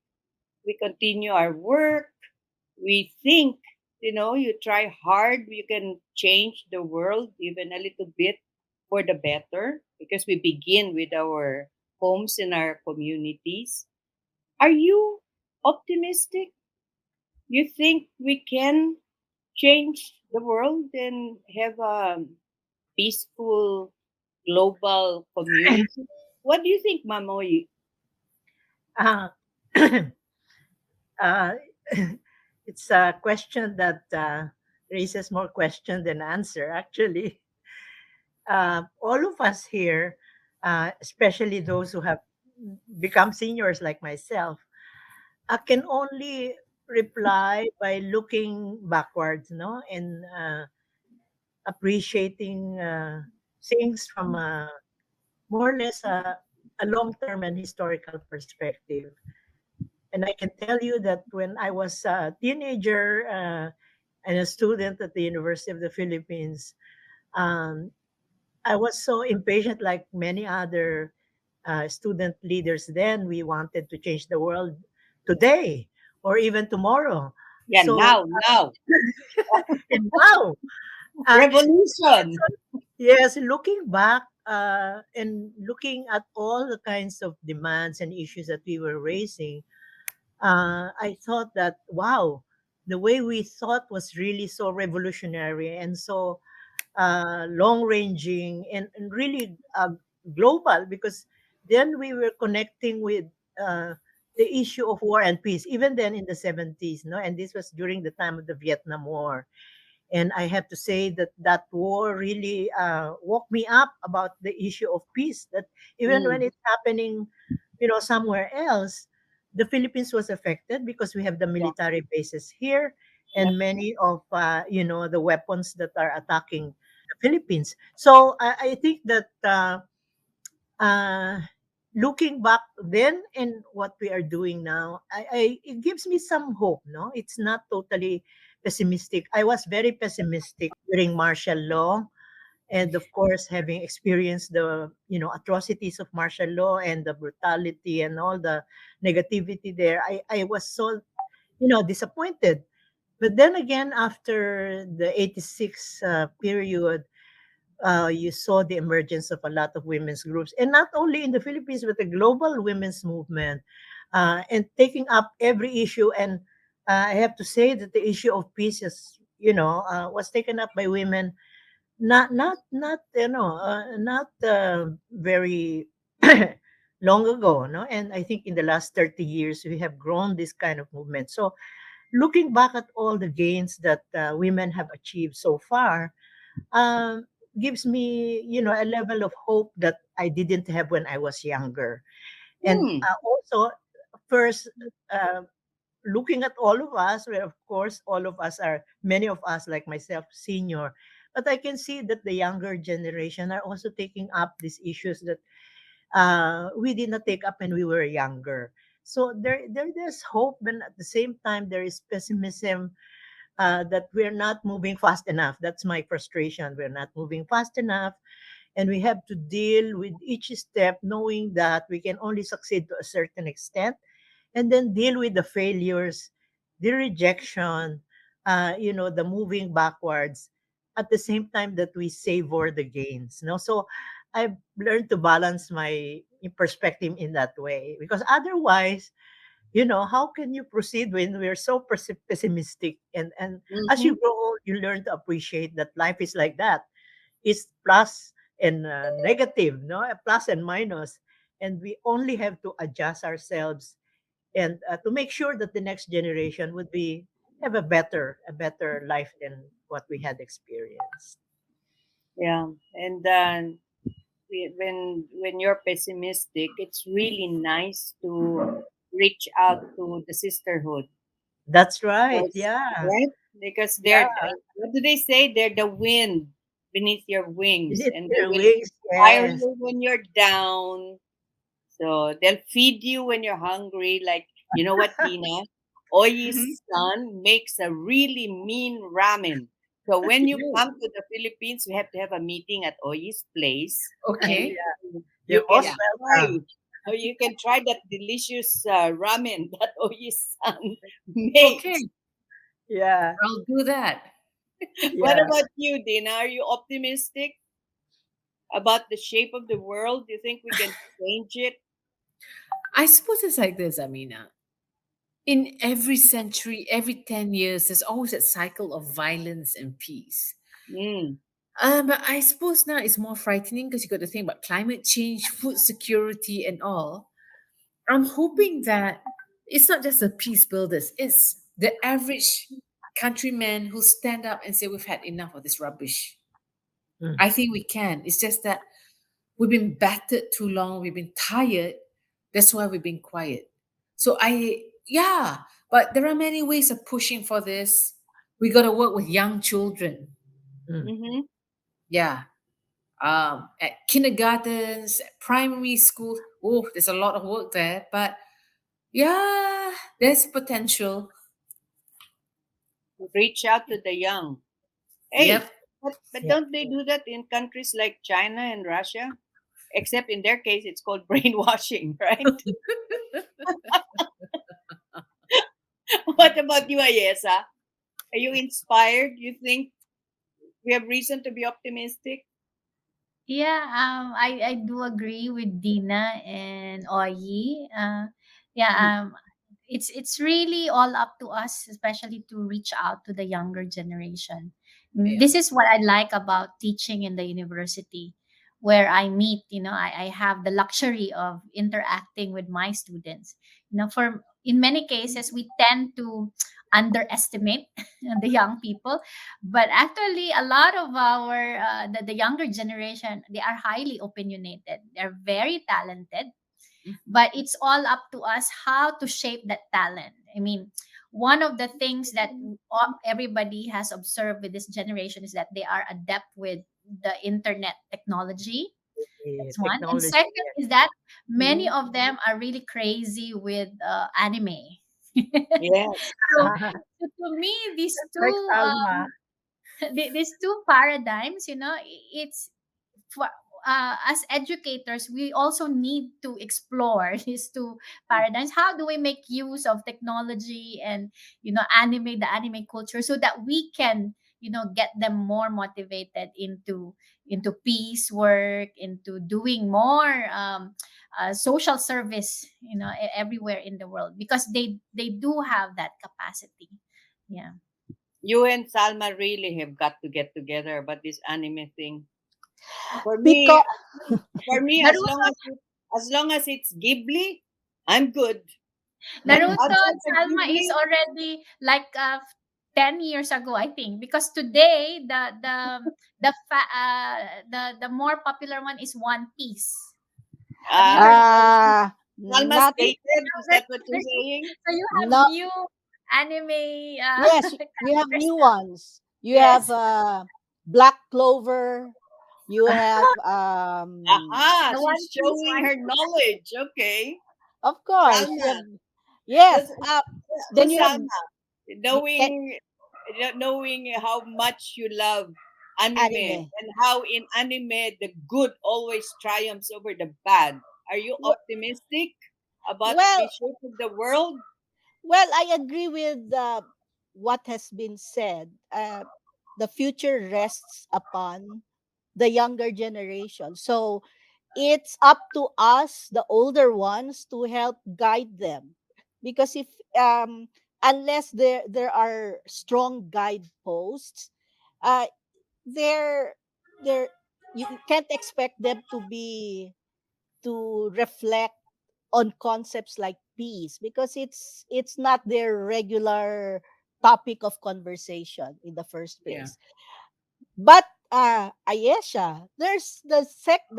We continue our work, we think, you try hard, you can change the world even a little bit for the better because we begin with our homes and our communities. Are you optimistic? You think we can change the world and have a peaceful global community? What do you think, Mamoy? Uh, uh, it's a question that raises more question than answer, actually. All of us here, especially those who have become seniors like myself, can only reply by looking backwards, no, and appreciating things from more or less a long-term and historical perspective. And I can tell you that when I was a teenager and a student at the University of the Philippines, um, I was so impatient, like many other student leaders then. We wanted to change the world today or even tomorrow. Yeah, So, now. and now, Revolution. yes, looking back and looking at all the kinds of demands and issues that we were raising, I thought that, wow, the way we thought was really so revolutionary and so long ranging and really global, because then we were connecting with uh, the issue of war and peace, even then in the 70s, no? And this was during the time of the Vietnam War. And I have to say that that war really woke me up about the issue of peace. That even when Mm, it's happening, somewhere else, the Philippines was affected because we have the yeah, military bases here, yep. and many of the weapons that are attacking the Philippines. So I think that uh, looking back then and what we are doing now, it gives me some hope. No, it's not totally pessimistic. I was very pessimistic during martial law, and of course, having experienced the atrocities of martial law and the brutality and all the negativity there, I was so disappointed. But then again, after the 86 period, you saw the emergence of a lot of women's groups, and not only in the Philippines, but the global women's movement, and taking up every issue and I have to say that the issue of peace is, was taken up by women, not not very long ago, no. And I think in the last 30 years we have grown this kind of movement. So looking back at all the gains that women have achieved so far, um, gives me, a level of hope that I didn't have when I was younger. And Hmm. also, first, uh, looking at all of us, where of course all of us are, many of us like myself, senior, but I can see that the younger generation are also taking up these issues that we did not take up when we were younger. So there's hope, but at the same time there is pessimism, that we're not moving fast enough. That's my frustration. We're not moving fast enough, and we have to deal with each step, knowing that we can only succeed to a certain extent, and then deal with the failures, the rejection, the moving backwards, at the same time that we savor the gains. So I've learned to balance my perspective in that way, because otherwise, how can you proceed when we're so pessimistic? And as Mm-hmm. you grow old, you learn to appreciate that life is like that. It's plus and negative, no, a plus and minus, and we only have to adjust ourselves, and to make sure that the next generation would be have a better life than what we had experienced. Yeah, and when you're pessimistic, it's really nice to reach out to the sisterhood. That's right. Because, Yeah. right? Because Yeah. what do they say? They're the wind beneath your wings, Is and they your will wings? inspire Yes. you when you're down. So they'll feed you when you're hungry. Like, you know what, Dina? Mhm. Oyi's son makes a really mean ramen. So when you Oh, come to the Philippines, we have to have a meeting at Oyi's place, and okay. you You're can most Yeah. try. welcome. Or you can try that delicious ramen that Oyi's son makes. Okay. Yeah. I'll do that. What Yeah. about you, Dina? Are you optimistic about the shape of the world? Do you think we can change it? I suppose it's like this, Amina. In every century, every 10 years, there's always a cycle of violence and peace. Mm. But I suppose now it's more frightening because you got to think about climate change, food security, and all. I'm hoping that it's not just the peace builders, it's the average countryman who stand up and say, we've had enough of this rubbish. Mm, I think we can. It's just that we've been battered too long, we've been tired. That's why we've been quiet. So yeah, but there are many ways of pushing for this. We got to work with young children. mm. Mm-hmm. Yeah. At kindergartens, at primary schools. Oh, there's a lot of work there, but yeah, there's potential. Reach out to the young. Hey, Yep. but Yeah. don't they do that in countries like China and Russia? Except in their case, it's called brainwashing, right? What about you, Ayesa? Are you inspired? You think we have reason to be optimistic? Yeah, I do agree with Dina and Oyi. Yeah, it's really all up to us, especially to reach out to the younger generation. Yeah. This is what I like about teaching in the university, where I meet. I have the luxury of interacting with my students. For in many cases, we tend to underestimate the young people, but actually a lot of our the younger generation, they are highly opinionated, they're very talented, but it's all up to us how to shape that talent. I mean, one of the things that everybody has observed with this generation is that they are adept with the internet technology. The That's one. And technology. second is that many Mm-hmm. of them are really crazy with anime. Yes. So, to me, these Like two Salma. these two paradigms, it's for as educators, we also need to explore these two paradigms. How do we make use of technology and anime, the anime culture, so that we can get them more motivated into peace work, into doing more social service, everywhere in the world, because they do have that capacity. Yeah. You and Salma really have got to get together about this anime thing. For me, Because for me, Naruto, as long as it's Ghibli, I'm good. But Naruto and outside of Salma is Ghibli, already like 10 years ago, I think, because today the more popular one is One Piece. Have you uh, heard of it? Salma's not dated. Is There's- that what you're saying? So you have no. new anime Yes, you have characters new now. ones. You have Yes. Black Clover. You have Aha, The she's One Piece showing one. her knowledge. Okay. of course you Salma. have, So, yes. so Then you have Salma, can, knowing how much you love anime anime. and how in anime the good always triumphs over the bad, are you W- optimistic about the Well, shape of the world? I agree with what has been said. The future rests upon the younger generation. So it's up to us, the older ones, to help guide them. Because if unless there are strong guideposts, uh, they're they're you can't expect them to reflect on concepts like peace, because it's not their regular topic of conversation in the first Yeah. place. But Ayesha, there's the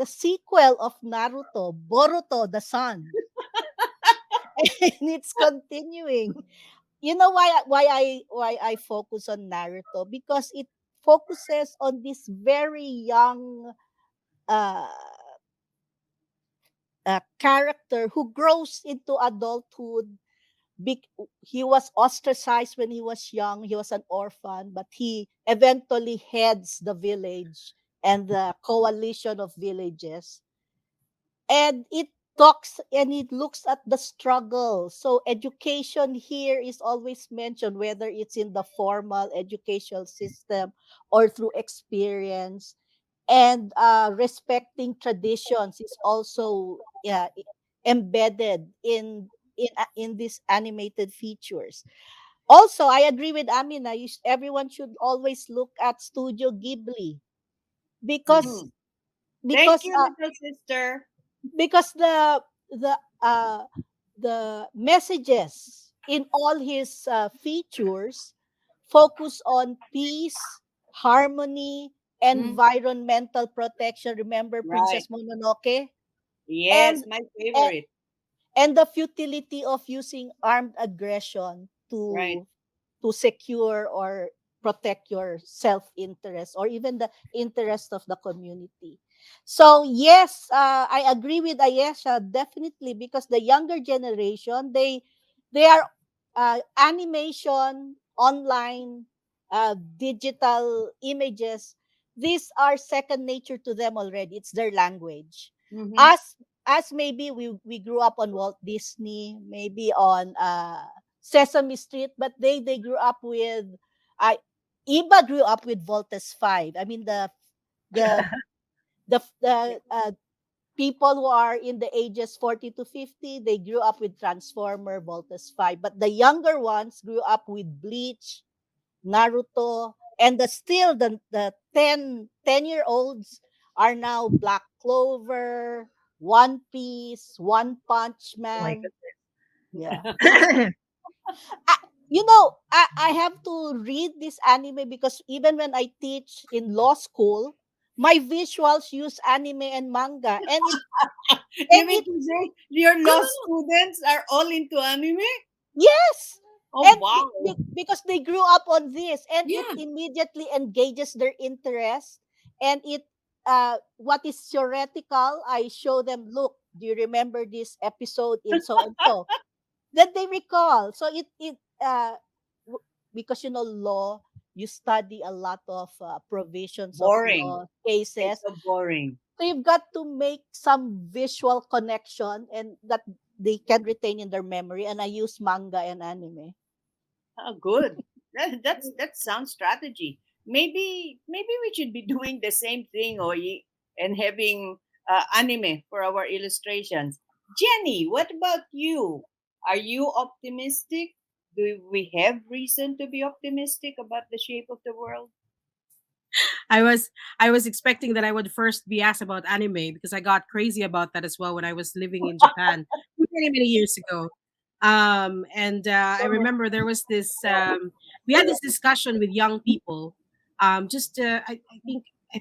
sequel of Naruto, Boruto the Sun, and it's continuing. You know why I focus on Naruto? Because it focuses on this very young uh, character who grows into adulthood. He was ostracized when he was young. He was an orphan, but he eventually heads the village and the coalition of villages. And it talks and it looks at the struggle. So education here is always mentioned, whether it's in the formal educational system or through experience. And respecting traditions is also, yeah, embedded in these animated features. Also, I agree with Amina. Everyone should always look at Studio Ghibli, because Mhm. Thank because you, uh, little sister. because the uh, the messages in all his features focus on peace, harmony, Mm, environmental protection. Remember right. Princess Mononoke? Yes, And my and, favorite. and the futility of using armed aggression Right. to secure or protect your self-interest or even the interest of the community. So yes, I agree with Ayesha definitely, because the younger generation, they are animation, online, digital images. These are second nature to them already. It's their language. Mm-hmm. As maybe we grew up on Walt Disney, maybe on Sesame Street, but they grew up with I Iba grew up with Voltes 5. I mean the people who are in the ages 40 to 50, they grew up with Transformer, Voltes 5. But the younger ones grew up with Bleach, Naruto, and the 10-year olds are now Black Clover, One Piece, One Punch Oh my Man. Yeah. goodness. I have to read this anime because even when I teach in law school, my visuals use anime and manga, You and mean it to say your law grew. students are all into anime? Yes. Oh, And wow. because they grew up on this, and it Yeah. immediately engages their interest, and it what is theoretical, I show them, look, do you remember this episode in so and so? Then they recall. So because law, you study a lot of provisions of Boring. law It's cases. so boring. So you've got to make some visual connection and that they can retain in their memory. And I use manga and anime. Oh, good. That's sound strategy. maybe we should be doing the same thing, Oyi, and having anime for our illustrations. Jenny, what about you? Are you optimistic? Do we have reason to be optimistic about the shape of the world? I was I was expecting that I would first be asked about anime because I got crazy about that as well when I was living in Japan many years ago. And I remember there was this we had this discussion with young people. Just I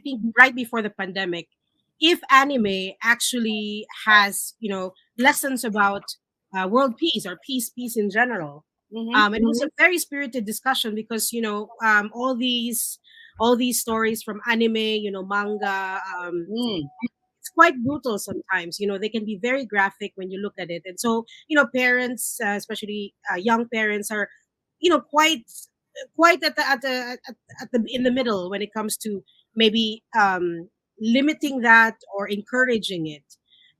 think right before the pandemic, if anime actually has lessons about world peace or peace in general. Mm-hmm. It was a very spirited discussion because all these stories from anime, manga. Mm. It's quite brutal sometimes. They can be very graphic when you look at it, and so parents, especially young parents, are quite at the in the middle when it comes to maybe limiting that or encouraging it.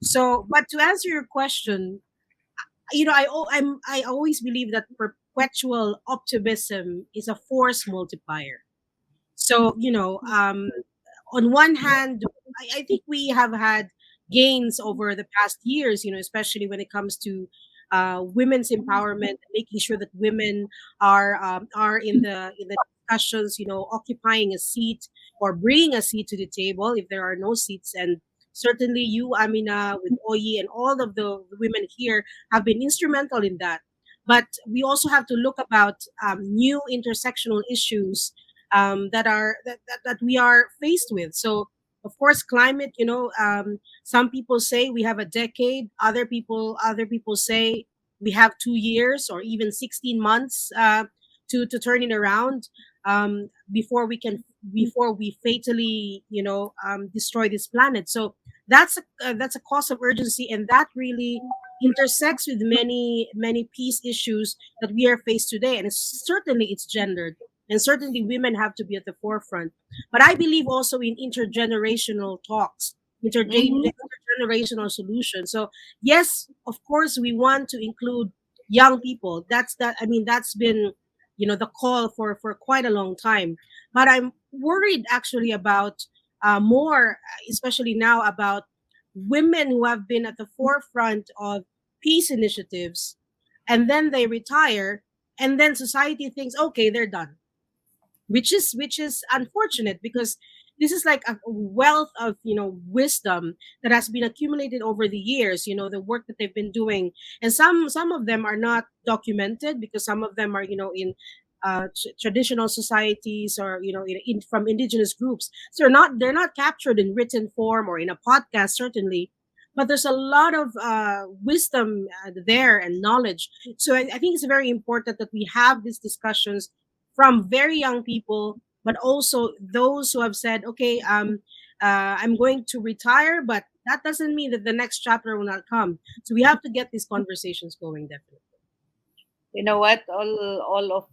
So, but to answer your question, I always believe that perpetual optimism is a force multiplier. So, on one hand, I think we have had gains over the past years, especially when it comes to women's empowerment, making sure that women are in the discussions, occupying a seat or bringing a seat to the table if there are no seats. And certainly you, Amina, with Oyi, and all of the women here have been instrumental in that. But we also have to look about new intersectional issues that we are faced with. So of course, climate. Some people say we have a decade. Other people say we have 2 years or even 16 months to turn it around before we fatally destroy this planet. So that's a cause of urgency, and that really intersects with many peace issues that we are faced today. And certainly it's gendered, and certainly women have to be at the forefront. But I believe also in intergenerational talks, Mm-hmm. intergenerational solutions. So yes, of course, we want to include young people. That's been the call for quite a long time. But I'm worried actually about more, especially now, about women who have been at the forefront of peace initiatives, and then they retire, and then society thinks, okay, they're done, which is unfortunate, because this is like a wealth of wisdom that has been accumulated over the years, the work that they've been doing. And some of them are not documented because some of them are in traditional societies, or from indigenous groups, so they're not captured in written form or in a podcast, certainly. But there's a lot of wisdom there, and knowledge. So I think it's very important that we have these discussions from very young people, but also those who have said, okay, I'm going to retire, but that doesn't mean that the next chapter will not come. So we have to get these conversations going, definitely. You know what? All of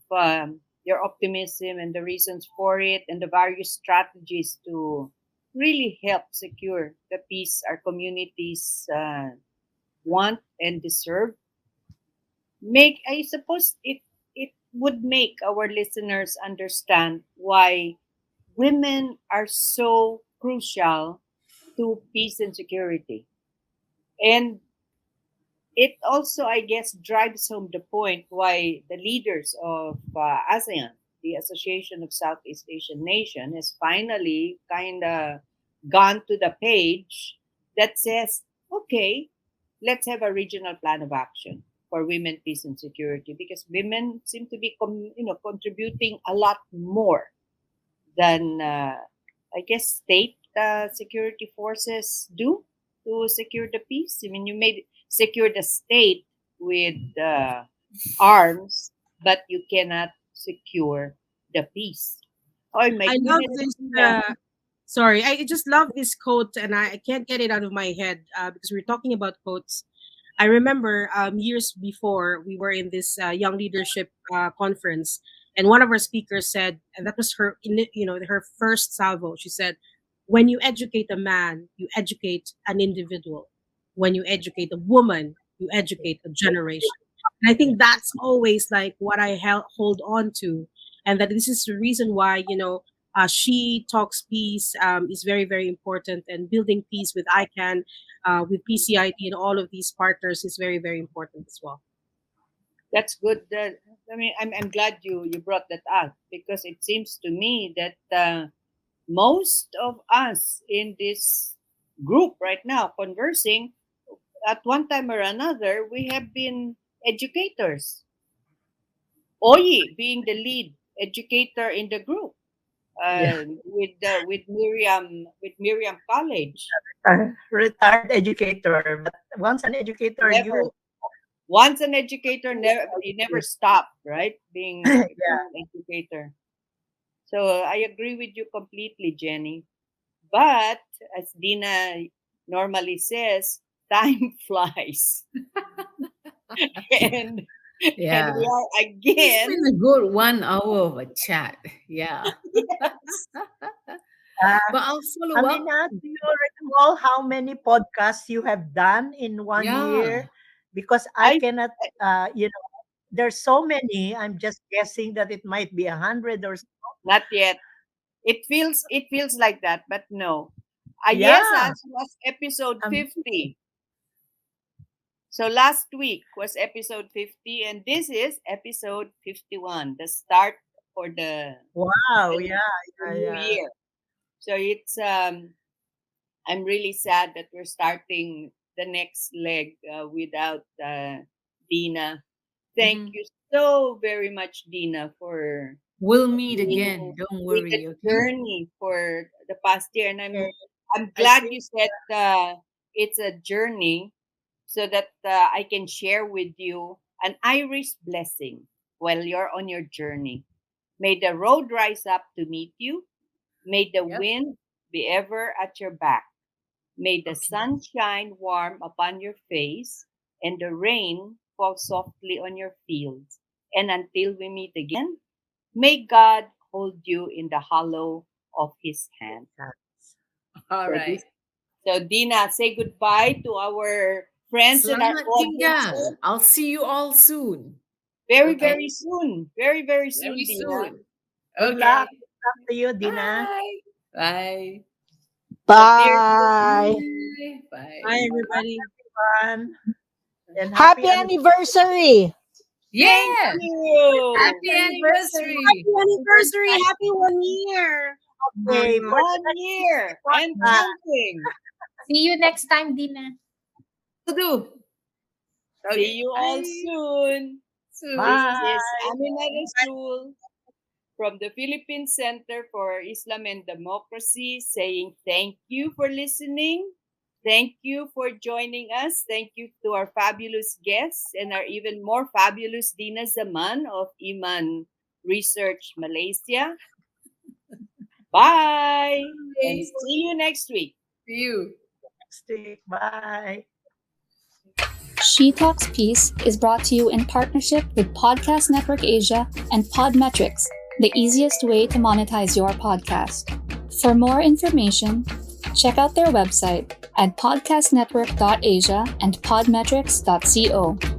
your optimism and the reasons for it, and the various strategies to really help secure the peace our communities want and deserve, make I suppose it would make our listeners understand why women are so crucial to peace and security. And it also, I guess, drives home the point why the leaders of ASEAN, the Association of Southeast Asian Nations, has finally kind of gone to the page that says, okay, let's have a regional plan of action for women, peace, and security, because women seem to be, contributing a lot more than, I guess, state security forces do to secure the peace. I mean, you may secure the state with arms, but you cannot secure the peace. Oh my I love goodness! this. Yeah. Sorry, I just love this quote, and I can't get it out of my head because we're talking about quotes. I remember years before we were in this young leadership conference, and one of our speakers said, and that was her first salvo. She said, "When you educate a man, you educate an individual. When you educate a woman, you educate a generation." And I think that's always like what I hold on to, and that this is the reason why She Talks Peace is very, very important, and building peace with ICANN, with PCID, and all of these partners is very, very important as well. That's good. I mean, I'm glad you brought that up, because it seems to me that most of us in this group right now conversing, at one time or another, we have been educators. Oyi being the lead educator in the group, with Miriam College. Retired educator, but once an educator, Never. Once an educator, you never stop, right? Being an educator. So I agree with you completely, Jenny. But as Dina normally says, time flies. and Yeah. and we are It's again. been a good 1 hour of a chat. Yeah. But I'll follow up. Amina, do you recall how many podcasts you have done in one Yeah. year? Because I cannot, there's so many. I'm just guessing that it might be 100 or so. Not yet. It feels like that, but no. Yeah. Ayesah was episode 50. So last week was episode 50, and this is episode 51, the start for the Wow, the new year. So it's I'm really sad that we're starting the next leg without Dina. Thank you so very much, Dina, for We'll meet being again. Don't with worry. the Okay. journey for the past year. And I'm glad you said it's a journey, so that I can share with you an Irish blessing while you're on your journey. May the road rise up to meet you. May the wind be ever at your back. May the sun shine warm upon your face, and the rain fall softly on your fields. And until we meet again, may God hold you in the hollow of his hand. All right. So Dina, say goodbye to our friends and our Selamat audience. tinggal. I'll see you all soon. Very, Okay. very soon. Very, very soon, Very Dina. soon. Good Okay. luck. Good luck to you, Dina. Bye. Bye. Bye. Bye, everybody. Everyone. And Happy anniversary. Yeah. Thank you. Happy anniversary. Happy anniversary. Happy 1 year. Okay, 1 year and counting. See you next time, Dina. Do. See you all soon. Bye. This is Amina Rasul from the Philippine Center for Islam and Democracy, saying thank you for listening. Thank you for joining us. Thank you to our fabulous guests and our even more fabulous Dina Zaman of Iman Research Malaysia. Bye. And see you next week. See you. Next week. Bye. She Talks Peace is brought to you in partnership with Podcast Network Asia and Podmetrics, the easiest way to monetize your podcast. For more information, check out their website at podcastnetwork.asia and podmetrics.co.